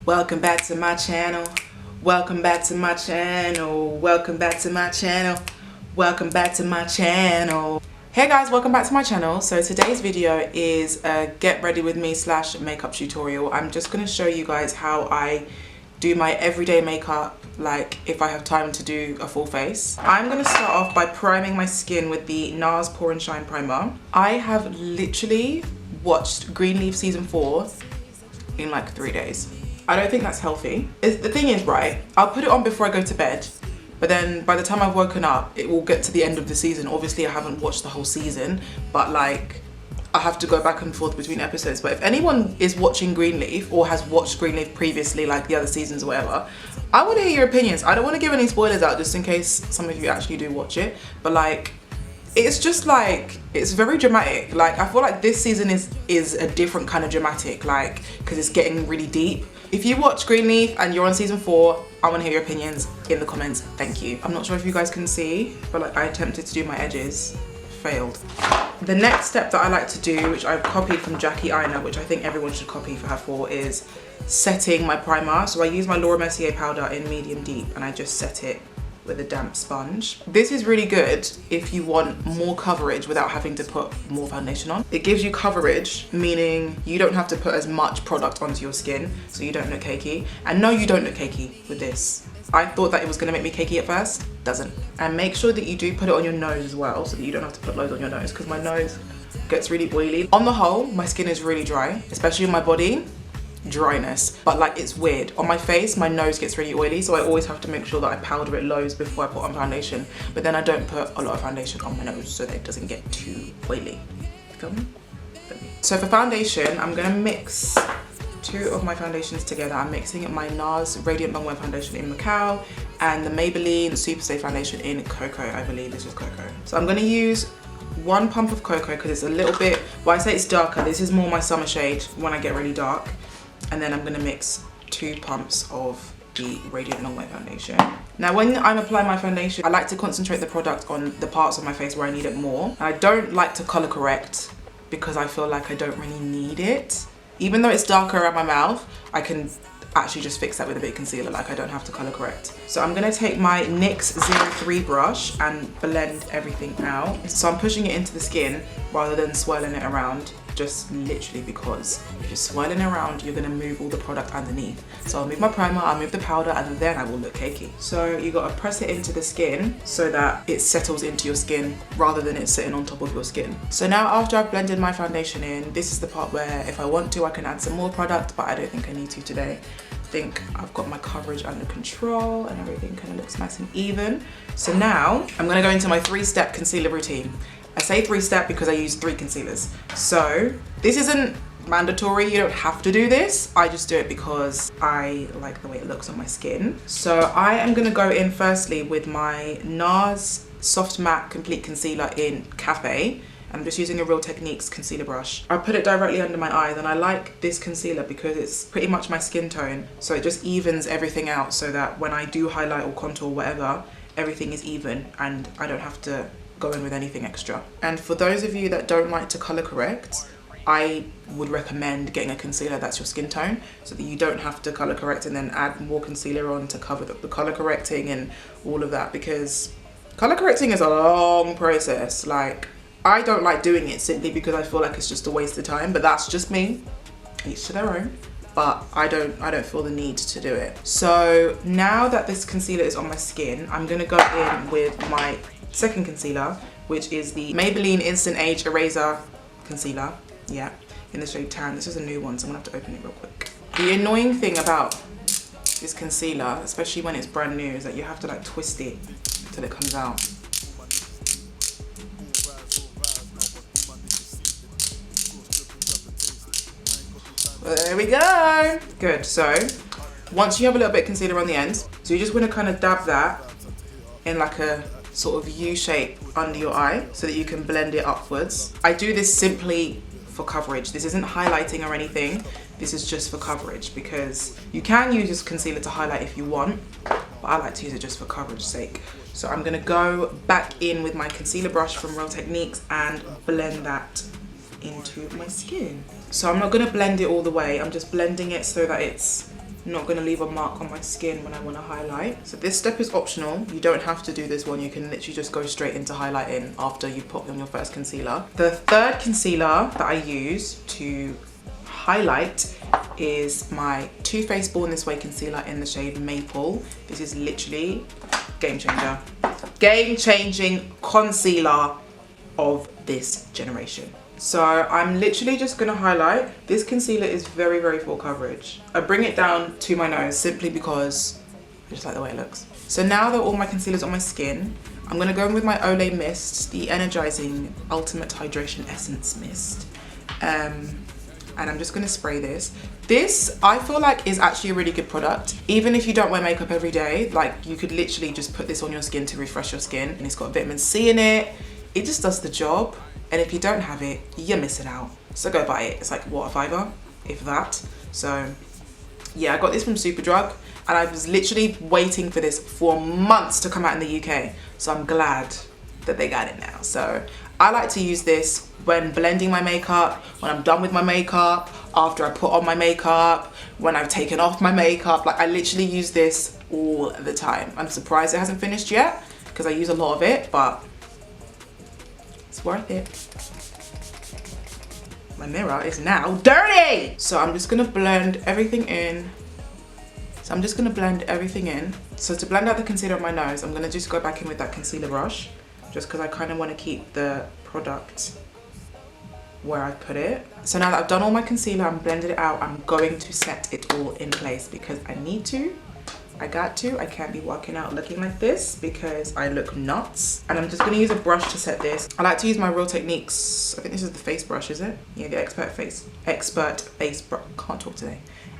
Welcome back to my channel. Welcome back to my channel. Welcome back to my channel. Welcome back to my channel. Hey guys, welcome back to my channel. So today's video is a get ready with me / makeup tutorial. I'm just going to show you guys how I do my everyday makeup, like if I have time to do a full face. I'm going to start off by priming my skin with the NARS Pore and Shine Primer. I have literally watched Greenleaf season 4 in like 3 days. I don't think that's healthy. The thing is, right, I'll put it on before I go to bed, but then by the time I've woken up, it will get to the end of the season. Obviously, I haven't watched the whole season, but like, I have to go back and forth between episodes. But if anyone is watching Greenleaf or has watched Greenleaf previously, like the other seasons or whatever, I want to hear your opinions. I don't want to give any spoilers out just in case some of you actually do watch it, but like, it's just like, it's very dramatic. Like, I feel like this season is a different kind of dramatic, like, because it's getting really deep. If you watch Greenleaf and you're on season 4, I want to hear your opinions in the comments. Thank you. I'm not sure if you guys can see, but like, I attempted to do my edges, failed. The next step that I like to do, which I've copied from Jackie Aina, which I think everyone should copy for her for, is setting my primer. So I use my Laura Mercier powder in medium deep and I just set it with a damp sponge. This is really good if you want more coverage without having to put more foundation on. It gives you coverage, meaning you don't have to put as much product onto your skin so you don't look cakey. And no, you don't look cakey with this. I thought that it was gonna make me cakey at first, doesn't. And make sure that you do put it on your nose as well so that you don't have to put loads on your nose, because my nose gets really oily. On the whole, my skin is really dry, especially on my body. Dryness, but like, it's weird. On my face, my nose gets really oily, so I always have to make sure that I powder it loads before I put on foundation, but then I don't put a lot of foundation on my nose so that it doesn't get too oily. Feel me? So for foundation, I'm gonna mix 2 of my foundations together. I'm mixing my NARS Radiant Longwear Foundation in Macao and the Maybelline Superstay Foundation in Cocoa. I believe this is Cocoa. So I'm gonna use 1 pump of Cocoa because it's a little bit, well, I say it's darker. This is more my summer shade when I get really dark. And then I'm gonna mix 2 pumps of the Radiant Longwear Foundation. Now, when I'm applying my foundation, I like to concentrate the product on the parts of my face where I need it more. And I don't like to color correct because I feel like I don't really need it. Even though it's darker around my mouth, I can actually just fix that with a bit of concealer, like I don't have to color correct. So I'm gonna take my NYX 03 brush and blend everything out. So I'm pushing it into the skin rather than swirling it around, just literally because if you're swirling around, you're gonna move all the product underneath. So I'll move my primer, I'll move the powder, and then I will look cakey. So you gotta press it into the skin so that it settles into your skin rather than it sitting on top of your skin. So now after I've blended my foundation in, this is the part where if I want to, I can add some more product, but I don't think I need to today. I think I've got my coverage under control and everything kind of looks nice and even. So now I'm gonna go into my 3-step concealer routine. I say 3-step because I use 3 concealers. So this isn't mandatory, you don't have to do this. I just do it because I like the way it looks on my skin. So I am gonna go in firstly with my NARS Soft Matte Complete Concealer in Cafe. I'm just using a Real Techniques concealer brush. I put it directly under my eyes and I like this concealer because it's pretty much my skin tone. So it just evens everything out so that when I do highlight or contour or whatever, everything is even and I don't have to go in with anything extra. And for those of you that don't like to color correct, I would recommend getting a concealer that's your skin tone so that you don't have to color correct and then add more concealer on to cover the color correcting and all of that, because color correcting is a long process. Like, I don't like doing it simply because I feel like it's just a waste of time, but that's just me, each to their own. But I don't feel the need to do it. So now that this concealer is on my skin, I'm gonna go in with my second concealer, which is the Maybelline Instant Age Eraser Concealer. Yeah, in the shade Tan. This is a new one, so I'm gonna have to open it real quick. The annoying thing about this concealer, especially when it's brand new, is that you have to like twist it until it comes out. There we go. Good, so once you have a little bit of concealer on the end, so you just wanna kind of dab that in like a sort of U shape under your eye so that you can blend it upwards. I do this simply for coverage. This isn't highlighting or anything. This is just for coverage because you can use this concealer to highlight if you want, but I like to use it just for coverage sake. So I'm gonna go back in with my concealer brush from Real Techniques and blend that into my skin. So I'm not gonna blend it all the way. I'm just blending it so that it's not going to leave a mark on my skin when I want to highlight. So this step is optional. You don't have to do this one. You can literally just go straight into highlighting after you put on your first concealer. The third concealer that I use to highlight is my Too Faced Born This Way concealer in the shade Maple. This is literally game changer. Game changing concealer of this generation. So I'm literally just gonna highlight. This concealer is very, very full coverage. I bring it down to my nose simply because I just like the way it looks. So now that all my concealer's on my skin, I'm gonna go in with my Olay Mist, the Energizing Ultimate Hydration Essence Mist. And I'm just gonna spray this. This, I feel like, is actually a really good product. Even if you don't wear makeup every day, like you could literally just put this on your skin to refresh your skin. And it's got vitamin C in it. It just does the job. And if you don't have it, you're missing out. So go buy it. It's like, what, $5, if that. So yeah, I got this from Superdrug and I was literally waiting for this for months to come out in the UK. So I'm glad that they got it now. So I like to use this when blending my makeup, when I'm done with my makeup, after I put on my makeup, when I've taken off my makeup. Like I literally use this all the time. I'm surprised it hasn't finished yet because I use a lot of it, but it's worth it. My mirror is now dirty. So I'm just gonna blend everything in. So to blend out the concealer on my nose, I'm gonna just go back in with that concealer brush, just because I kind of want to keep the product where I put it. So now that I've done all my concealer, I'm blended it out, I'm going to set it all in place because I need to. I got to. I can't be walking out looking like this because I look nuts. And I'm just going to use a brush to set this. I like to use my Real Techniques. I think this is the face brush, is it? Yeah, the expert face brush. Can't talk today.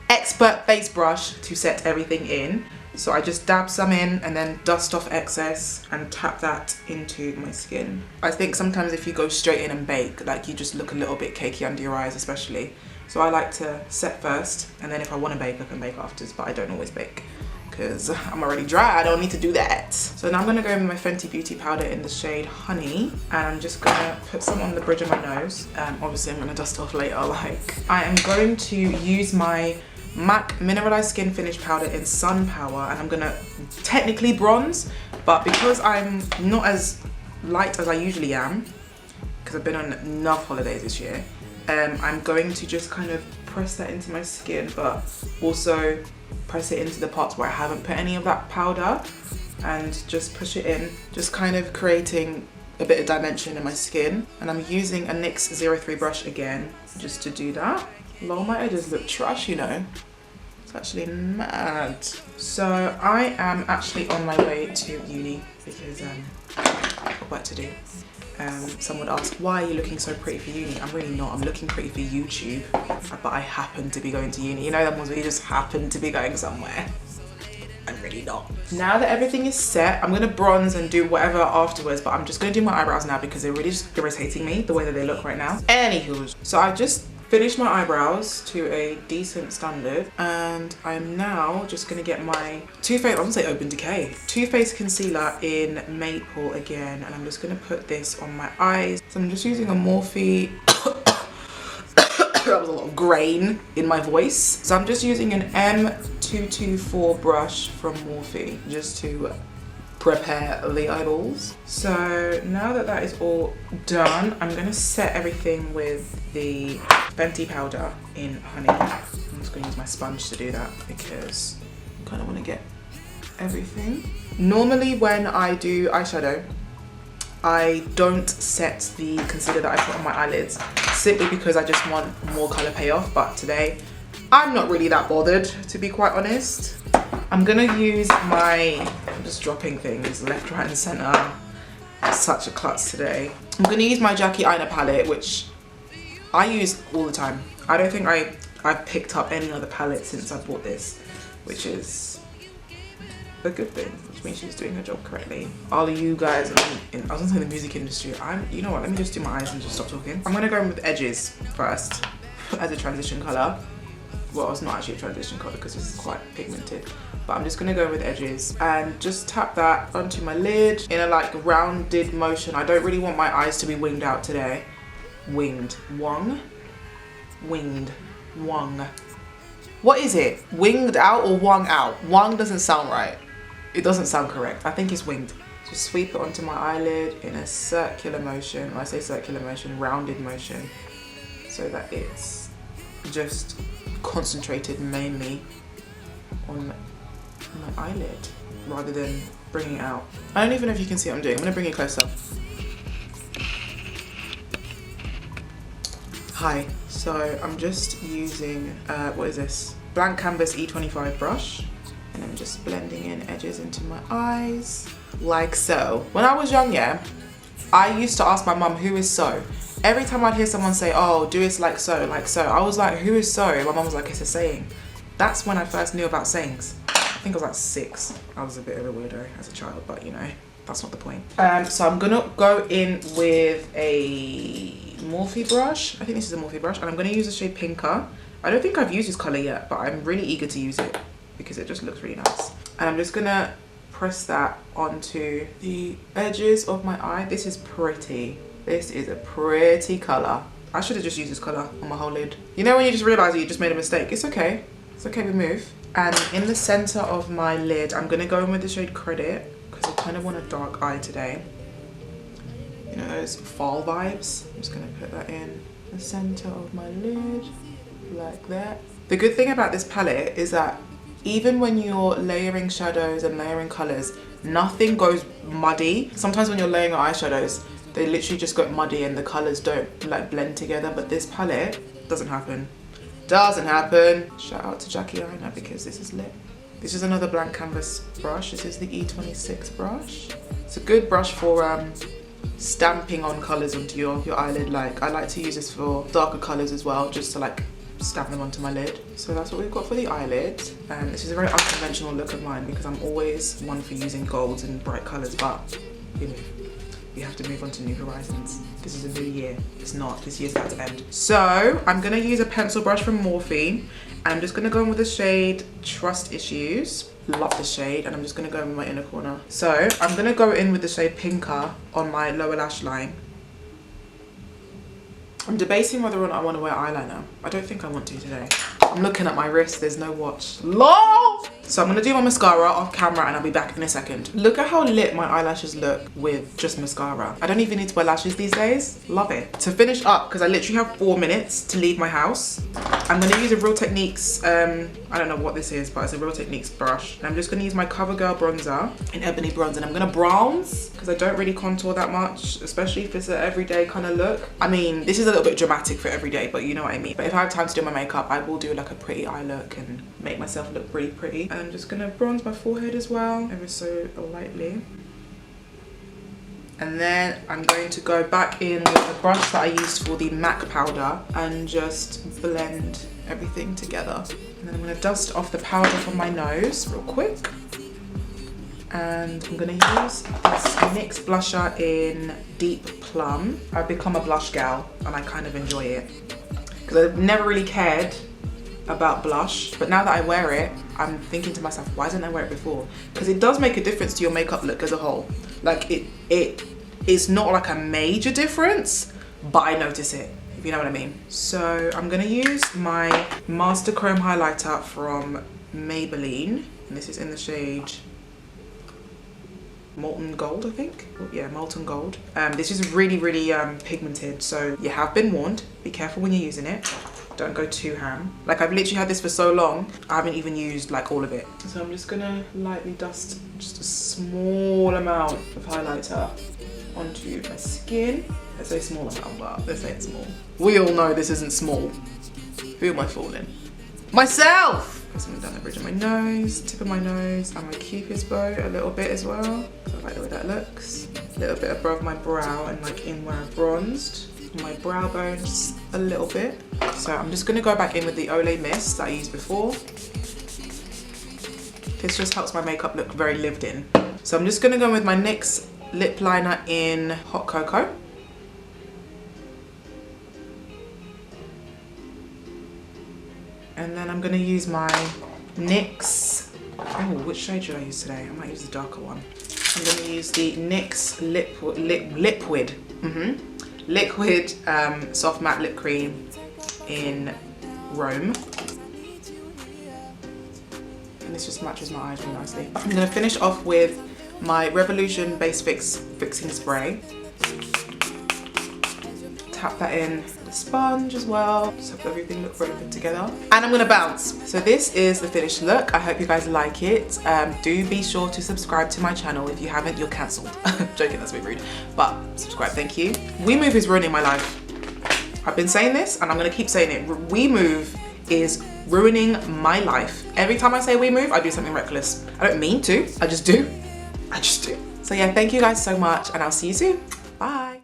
Expert face brush to set everything in. So I just dab some in and then dust off excess and tap that into my skin. I think sometimes if you go straight in and bake, like you just look a little bit cakey under your eyes especially. So I like to set first and then if I want to bake, I can bake afterwards, but I don't always bake because I'm already dry. I don't need to do that. So now I'm gonna go in with my Fenty Beauty powder in the shade Honey, and I'm just gonna put some on the bridge of my nose. Obviously I'm gonna dust off later. Like I am going to use my MAC Mineralized Skin Finish powder in Sun Power, and I'm gonna technically bronze, but because I'm not as light as I usually am, because I've been on enough holidays this year, I'm going to just kind of press that into my skin, but also press it into the parts where I haven't put any of that powder and just push it in, just kind of creating a bit of dimension in my skin. And I'm using a NYX 03 brush again just to do that. Lol, my edges look trash, you know. It's actually mad. So I am actually on my way to uni because I've got work to do. Someone would ask, why are you looking so pretty for uni? I'm really not. I'm looking pretty for YouTube, but I happen to be going to uni. You know, that ones where you just happen to be going somewhere. I'm really not. Now that everything is set, I'm gonna bronze and do whatever afterwards, but I'm just gonna do my eyebrows now because they're really just irritating me the way that they look right now. Anywho, so I just finished my eyebrows to a decent standard, and I'm now just gonna get my Too Faced, I wouldn't say Open Decay, Too Faced concealer in Maple again, and I'm just gonna put this on my eyes. So I'm just using a Morphe. That was a lot of grain in my voice. So I'm just using an M224 brush from Morphe just to prepare the eyeballs. So now that that is all done, I'm gonna set everything with the Fenty powder in Honey. I'm just gonna use my sponge to do that because I kind of want to get everything. Normally when I do eyeshadow, I don't set the concealer that I put on my eyelids simply because I just want more colour payoff, but today I'm not really that bothered, to be quite honest. I'm gonna use my, I'm just dropping things left, right and centre. Such a klutz today. I'm gonna use my Jackie Aina palette, which I use all the time. I don't think I've picked up any other palette since I bought this, which is a good thing, which means she's doing her job correctly. All of you guys I was gonna say the music industry, you know what, let me just do my eyes and just stop talking. I'm gonna go in with edges first as a transition colour. Well, it's not actually a transition colour because it's quite pigmented, but I'm just gonna go with edges and just tap that onto my lid in a like rounded motion. I don't really want my eyes to be winged out today. Winged, wong, winged, wong. What is it? Winged out or wung out? Wung doesn't sound right. It doesn't sound correct. I think it's winged. Just sweep it onto my eyelid in a circular motion. When I say circular motion, rounded motion, so that it's just concentrated mainly on my eyelid rather than bringing it out. I don't even know if you can see what I'm doing. I'm gonna bring it closer. Hi, so I'm just using, what is this? Blank Canvas E25 brush. And I'm just blending in edges into my eyes, like so. When I was young, yeah, I used to ask my mum, who is so? Every time I'd hear someone say, oh, do it like so, I was like, who is so? My mum was like, it's a saying. That's when I first knew about sayings. I think I was like 6. I was a bit of a weirdo as a child, but you know, that's not the point. So I'm gonna go in with a Morphe brush. I think this is a Morphe brush, and I'm gonna use the shade Pinker. I don't think I've used this color yet, but I'm really eager to use it because it just looks really nice. And I'm just gonna press that onto the edges of my eye. This is pretty. This is a pretty color. I should have just used this color on my whole lid. You know when you just realize that you just made a mistake? It's okay. It's okay, we move. And in the center of my lid, I'm gonna go in with the shade Credit because I kind of want a dark eye today. You know, those fall vibes. I'm just gonna put that in the center of my lid, like that. The good thing about this palette is that even when you're layering shadows and layering colors, nothing goes muddy. Sometimes when you're layering your eyeshadows, they literally just go muddy and the colors don't like blend together, but this palette doesn't happen. Doesn't happen. Shout out to Jackie Aina because this is lit. This is another Blank Canvas brush. This is the E26 brush. It's a good brush for stamping on colors onto your eyelid. Like I like to use this for darker colors as well, just to like stamp them onto my lid. So that's what we've got for the eyelid. This is a very unconventional look of mine because I'm always one for using golds and bright colors, but you know, we have to move on to new horizons. This is a new year. It's not, this year's about to end. So I'm gonna use a pencil brush from Morphe, and I'm just gonna go in with the shade Trust Issues. Love the shade, and I'm just gonna go in with my inner corner. So I'm gonna go in with the shade Pinker on my lower lash line. I'm debating whether or not I want to wear eyeliner. I don't think I want to today. I'm looking at my wrist, there's no watch. LOL! So I'm gonna do my mascara off camera and I'll be back in a second. Look at how lit my eyelashes look with just mascara. I don't even need to wear lashes these days. Love it. To finish up, because I literally have 4 minutes to leave my house, I'm gonna use a Real Techniques, I don't know what this is, but it's a Real Techniques brush. And I'm just gonna use my CoverGirl bronzer in Ebony Bronze, and I'm gonna bronze, because I don't really contour that much, especially if it's an everyday kind of look. I mean, this is a little bit dramatic for everyday, but you know what I mean. But if I have time to do my makeup, I will do like a pretty eye look and make myself look really pretty. And I'm just gonna bronze my forehead as well, ever so lightly. And then I'm going to go back in with the brush that I used for the MAC powder and just blend everything together. And then I'm gonna dust off the powder from my nose real quick. And I'm gonna use this NYX blusher in Deep Plum. I've become a blush gal and I kind of enjoy it. Because I've never really cared about blush, but now that I wear it, I'm thinking to myself, why didn't I wear it before? Because it does make a difference to your makeup look as a whole. Like it's not like a major difference, but I notice it, if you know what I mean. So I'm gonna use my Master Chrome highlighter from Maybelline, and this is in the shade Molten Gold, I think. Oh, yeah, Molten Gold. This is really, really pigmented, so you have been warned. Be careful when you're using it. Don't go too ham. Like, I've literally had this for so long, I haven't even used like all of it. So I'm just gonna lightly dust just a small amount of highlighter onto my skin. I say small amount, but they say it's small. We all know this isn't small. Who am I fooling? Myself! Put something down the bridge of my nose, tip of my nose, and my cupid's bow a little bit as well. I like the way that looks. A little bit above my brow and like in where I bronzed. My brow bone just a little bit. So I'm just gonna go back in with the Olay Mist that I used before. This just helps my makeup look very lived in. So I'm just gonna go with my NYX lip liner in Hot Cocoa. And then I'm gonna use my NYX, oh, which shade should I use today? I might use the darker one. I'm gonna use the NYX Liquid Soft Matte Lip Cream in Rome. this just matches my eyes really nicely. I'm gonna finish off with my Revolution Base Fixing Spray. Tap that in the sponge as well, just have everything look very good together. And I'm gonna bounce. So this is the finished look. I hope you guys like it. Do be sure to subscribe to my channel. If you haven't, you're cancelled. Joking, that's a bit rude, but subscribe, thank you. WeMove is ruining my life. I've been saying this and I'm gonna keep saying it. WeMove is ruining my life. Every time I say WeMove, I do something reckless. I don't mean to, I just do. So yeah, thank you guys so much and I'll see you soon. Bye.